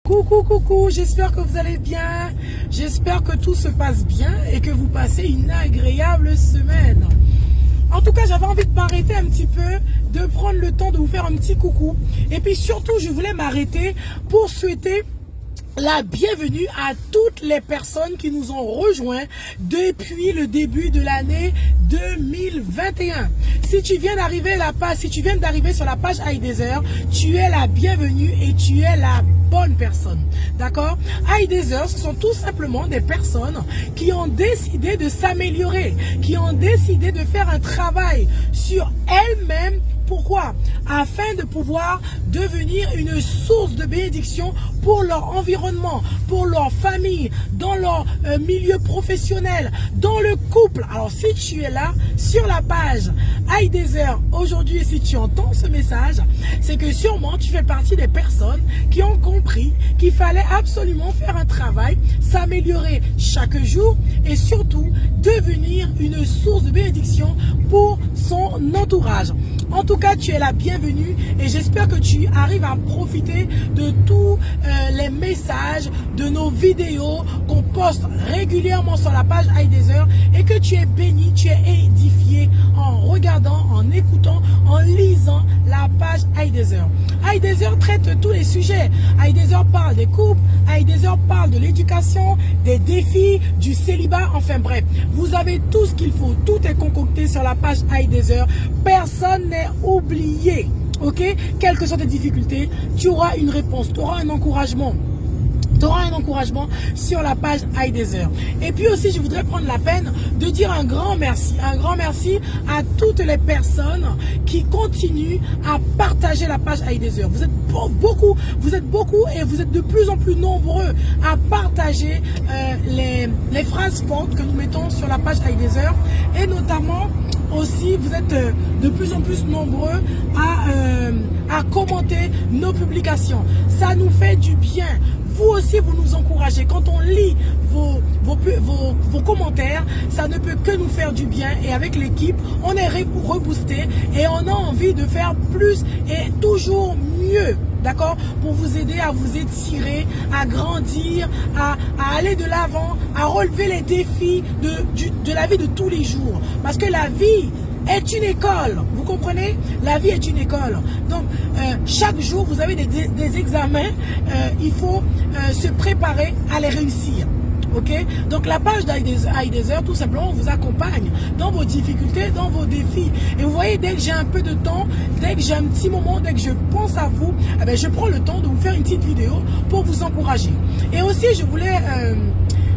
Coucou, coucou, j'espère que vous allez bien, j'espère que tout se passe bien et que vous passez une agréable semaine. En tout cas, j'avais envie de m'arrêter un petit peu, de prendre le temps de vous faire un petit coucou. Et puis surtout, je voulais m'arrêter pour souhaiter la bienvenue à toutes les personnes qui nous ont rejoints depuis le début de l'année 2021. Si tu viens d'arriver sur la page iDeezer, tu es la bienvenue et tu es la bonne personne. D'accord? iDeezer, ce sont tout simplement des personnes qui ont décidé de s'améliorer, qui ont décidé de faire un travail sur elles-mêmes. Pourquoi? Afin de pouvoir devenir une source de bénédiction pour leur environnement, pour leur famille, dans leur milieu professionnel, dans le couple. Alors si tu es là sur la page iDeezer aujourd'hui et si tu entends ce message, c'est que sûrement tu fais partie des personnes qui ont compris qu'il fallait absolument faire un travail, s'améliorer chaque jour et surtout devenir une source de bénédiction pour son entourage. En tout cas, tu es la bienvenue et j'espère que tu arrives à profiter de tous les messages, de nos vidéos qu'on poste régulièrement sur la page iDeezer et que tu es béni, tu es édifié en regardant, en écoutant, en lisant la page iDeezer. iDeezer traite tous les sujets. iDeezer parle des couples, iDeezer parle de l'éducation, des défis, du célibat, enfin bref. Vous avez tout ce qu'il faut, tout est concocté sur la page iDeezer. Personne n'est oublié, ok? Quelles que soient tes difficultés, tu auras une réponse, tu auras un encouragement. Tu auras un encouragement sur la page iDeezer. Et puis aussi, je voudrais prendre la peine de dire un grand merci à toutes les personnes qui continuent à partager la page iDeezer. Vous êtes beaucoup et vous êtes de plus en plus nombreux à partager les phrases fortes que nous mettons sur la page iDeezer et notamment aussi, vous êtes de plus en plus nombreux à commenter nos publications. Ça nous fait du bien. Vous aussi, vous nous encouragez. Quand on lit vos commentaires, ça ne peut que nous faire du bien. Et avec l'équipe, on est reboosté et on a envie de faire plus et toujours mieux. D'accord? Pour vous aider à vous étirer, à grandir, à aller de l'avant, à relever les défis de la vie de tous les jours. Parce que la vie est une école. Vous comprenez? La vie est une école. Donc, chaque jour, vous avez des examens. Il faut se préparer à les réussir. Ok? Donc la page d'iDeezer, tout simplement, vous accompagne dans vos difficultés, dans vos défis. Et vous voyez, dès que j'ai un peu de temps, dès que j'ai un petit moment, dès que je pense à vous, eh bien, je prends le temps de vous faire une petite vidéo pour vous encourager. Et aussi, je voulais...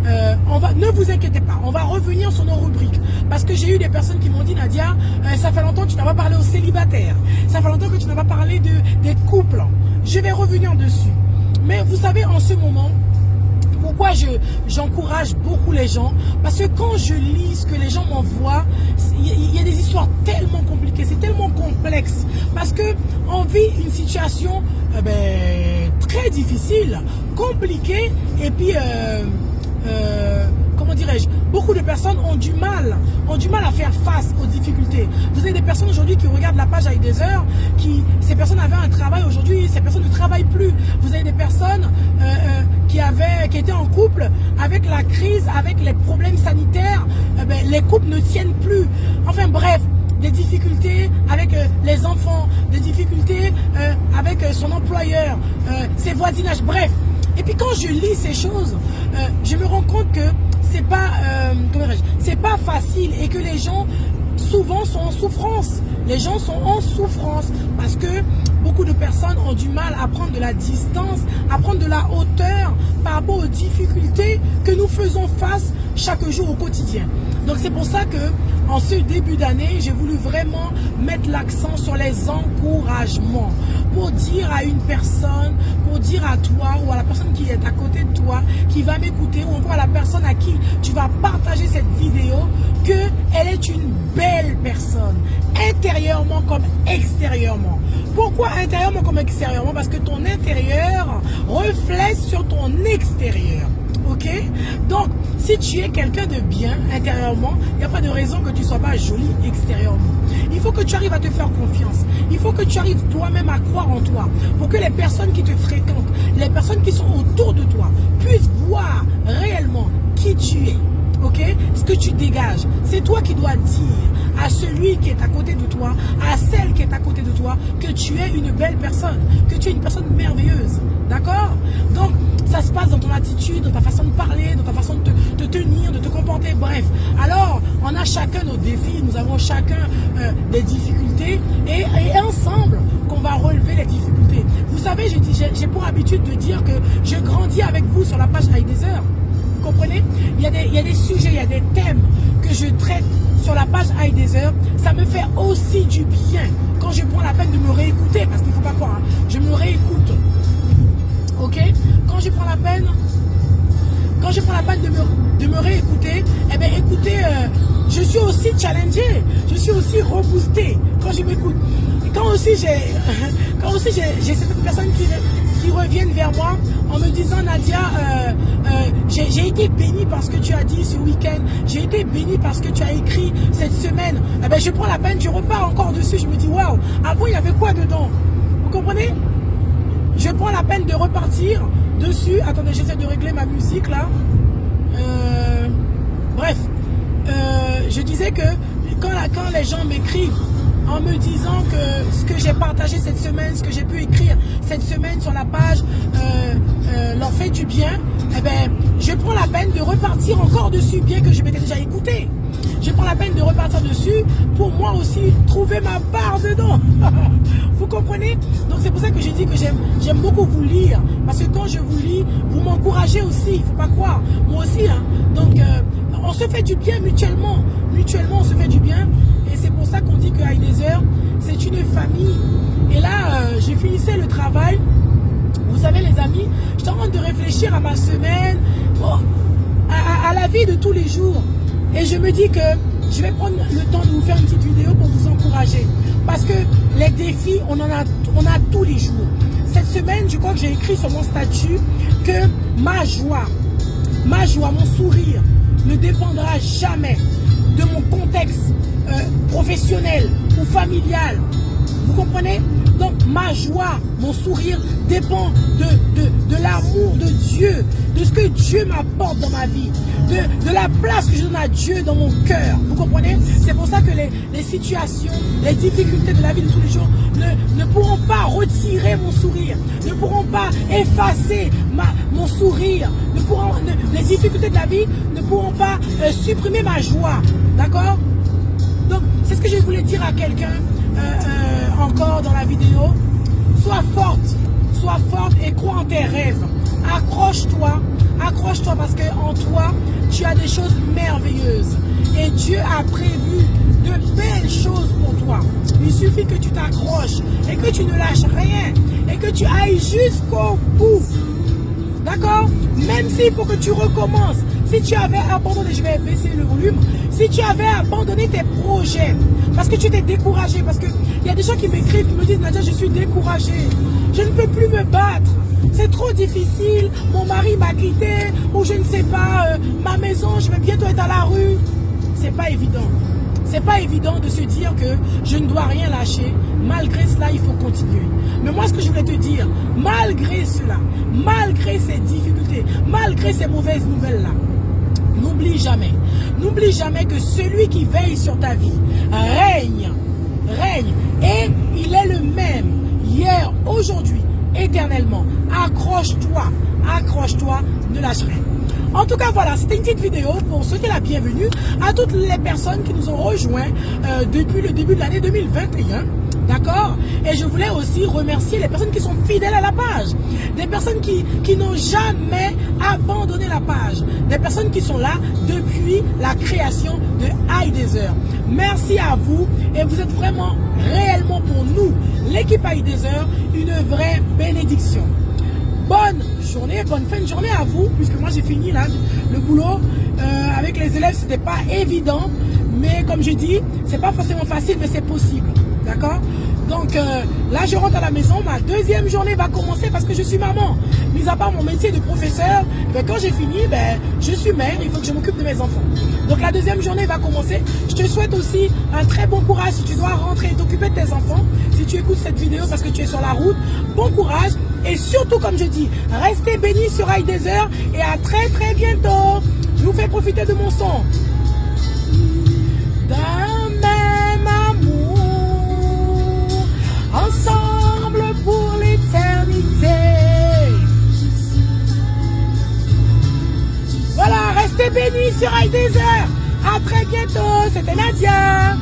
ne vous inquiétez pas, on va revenir sur nos rubriques. Parce que j'ai eu des personnes qui m'ont dit, Nadia, ça fait longtemps que tu n'as pas parlé aux célibataires. Ça fait longtemps que tu n'as pas parlé des couples. Je vais revenir dessus. Mais vous savez, en ce moment... Pourquoi j'encourage beaucoup les gens? Parce que quand je lis ce que les gens m'envoient, il y a des histoires tellement compliquées, c'est tellement complexe. Parce qu'on vit une situation très difficile, compliquée, et puis, comment dirais-je, beaucoup de personnes ont du mal à faire face aux difficultés. Vous avez des personnes aujourd'hui qui regardent la page iDeezer, ces personnes avaient un travail aujourd'hui, ces personnes ne travaillent plus. Vous avez des personnes qui étaient en couple avec la crise, avec les problèmes sanitaires, les couples ne tiennent plus. Enfin bref, des difficultés avec les enfants, des difficultés avec son employeur, ses voisinages, bref. Et puis quand je lis ces choses, je me rends compte que c'est pas facile et que les gens souvent sont en souffrance. Les gens sont en souffrance parce que beaucoup de personnes ont du mal à prendre de la distance, à prendre de la hauteur par rapport aux difficultés que nous faisons face chaque jour au quotidien. Donc c'est pour ça que en ce début d'année, j'ai voulu vraiment mettre l'accent sur les encouragements pour dire à une personne, pour dire à toi ou à la personne qui est à côté de toi, qui va m'écouter ou encore à la personne à qui tu vas partager cette vidéo, qu'elle est une belle personne, intérieurement comme extérieurement. Pourquoi intérieurement comme extérieurement? Parce que ton intérieur reflète sur ton extérieur. Ok? Donc, si tu es quelqu'un de bien intérieurement, il n'y a pas de raison que tu ne sois pas joli extérieurement. Il faut que tu arrives à te faire confiance. Il faut que tu arrives toi-même à croire en toi. Pour que les personnes qui te fréquentent, les personnes qui sont autour de toi, puissent voir réellement qui tu es. Ok, ce que tu dégages, c'est toi qui dois dire à celui qui est à côté de toi, à celle qui est à côté de toi, que tu es une belle personne, que tu es une personne merveilleuse. D'accord? Donc, ça se passe dans ton attitude, dans ta façon de parler, dans ta façon de te tenir, de te comporter, bref. Alors, on a chacun nos défis, nous avons chacun des difficultés et ensemble qu'on va relever les difficultés. Vous savez, j'ai pour habitude de dire que je grandis avec vous sur la page Heidezer. Vous comprenez? Il y a des sujets, il y a des thèmes que je traite sur la page Heidezer. Ça me fait aussi du bien quand je prends la peine de me réécouter, parce qu'il ne faut pas croire, hein, je me réécoute. Ok? Quand je prends la peine de me réécouter, eh bien écoutez, je suis aussi challengé, je suis aussi reboosté quand je m'écoute. Et quand aussi j'ai certaines personnes qui reviennent vers moi en me disant, Nadia, j'ai été béni par ce que tu as dit ce week-end, j'ai été béni par ce que tu as écrit cette semaine. Eh bien, je prends la peine, je repars encore dessus, je me dis, waouh, avant il y avait quoi dedans? Vous comprenez? Je prends la peine de repartir dessus. Attendez, j'essaie de régler ma musique là. Bref, je disais que quand les gens m'écrivent en me disant que ce que j'ai partagé cette semaine, ce que j'ai pu écrire cette semaine sur la page leur fait du bien, eh ben, je prends la peine de repartir encore dessus, bien que je m'étais déjà écouté. Je prends la peine de repartir dessus pour moi aussi trouver ma part dedans. Vous comprenez? Donc c'est pour ça que j'ai dit que j'aime beaucoup vous lire. Parce que quand je vous lis, vous m'encouragez aussi. Il ne faut pas croire. Moi aussi. Hein. Donc on se fait du bien mutuellement. Mutuellement, on se fait du bien. Et c'est pour ça qu'on dit que Heidezer, c'est une famille. Et là, j'ai finissé le travail. Vous savez les amis, je suis en train de réfléchir à ma semaine, à la vie de tous les jours. Et je me dis que je vais prendre le temps de vous faire une petite vidéo pour vous encourager. Parce que les défis, on a tous les jours. Cette semaine, je crois que j'ai écrit sur mon statut que ma joie, mon sourire ne dépendra jamais de mon contexte professionnel ou familial. Vous comprenez? Donc ma joie, mon sourire dépend de l'amour de Dieu, de ce que Dieu m'apporte dans ma vie, de la place que je donne à Dieu dans mon cœur. Vous comprenez? C'est pour ça que les situations, les difficultés de la vie de tous les jours ne pourront pas retirer mon sourire, ne pourront pas effacer mon sourire, les difficultés de la vie ne pourront pas supprimer ma joie. D'accord? Donc c'est ce que je voulais dire à quelqu'un encore dans la vidéo. Sois forte et crois en tes rêves. Accroche-toi parce que en toi, tu as des choses merveilleuses. Et Dieu a prévu de belles choses pour toi. Il suffit que tu t'accroches et que tu ne lâches rien et que tu ailles jusqu'au bout. D'accord? Même s'il faut que tu recommences. Si tu avais abandonné, je vais baisser le volume, si tu avais abandonné tes projets, parce que tu t'es découragé, parce qu'il y a des gens qui m'écrivent, qui me disent, Nadia, je suis découragé, je ne peux plus me battre, c'est trop difficile, mon mari m'a quitté, ou je ne sais pas, ma maison, je vais bientôt être à la rue. C'est pas évident. C'est pas évident de se dire que je ne dois rien lâcher. Malgré cela, il faut continuer. Mais moi, ce que je voulais te dire, malgré cela, malgré ces difficultés, malgré ces mauvaises nouvelles-là, n'oublie jamais que celui qui veille sur ta vie règne. Et il est le même, hier, aujourd'hui, éternellement. Accroche-toi, ne lâche rien. En tout cas, voilà, c'était une petite vidéo pour souhaiter la bienvenue à toutes les personnes qui nous ont rejoints depuis le début de l'année 2021. D'accord? Et je voulais aussi remercier les personnes qui sont fidèles à la page. Des personnes qui n'ont jamais abandonné la page. Des personnes qui sont là depuis la création de Heidezer. Merci à vous et vous êtes vraiment, réellement pour nous, l'équipe Heidezer, une vraie bénédiction. Bonne journée, bonne fin de journée à vous, puisque moi j'ai fini là le boulot. Avec les élèves, c'était pas évident, mais comme je dis, c'est pas forcément facile, mais c'est possible. D'accord? Donc là, je rentre à la maison. Ma deuxième journée va commencer parce que je suis maman. Mis à part mon métier de professeur, ben, quand j'ai fini, ben, je suis mère. Il faut que je m'occupe de mes enfants. Donc la deuxième journée va commencer. Je te souhaite aussi un très bon courage si tu dois rentrer et t'occuper de tes enfants. Si tu écoutes cette vidéo parce que tu es sur la route, bon courage. Et surtout, comme je dis, restez bénis sur High Desert. Et à très très bientôt. Je vous fais profiter de mon son. D'un même amour, ensemble pour l'éternité. Voilà, restez bénis sur High Desert. À très bientôt, c'était Nadia.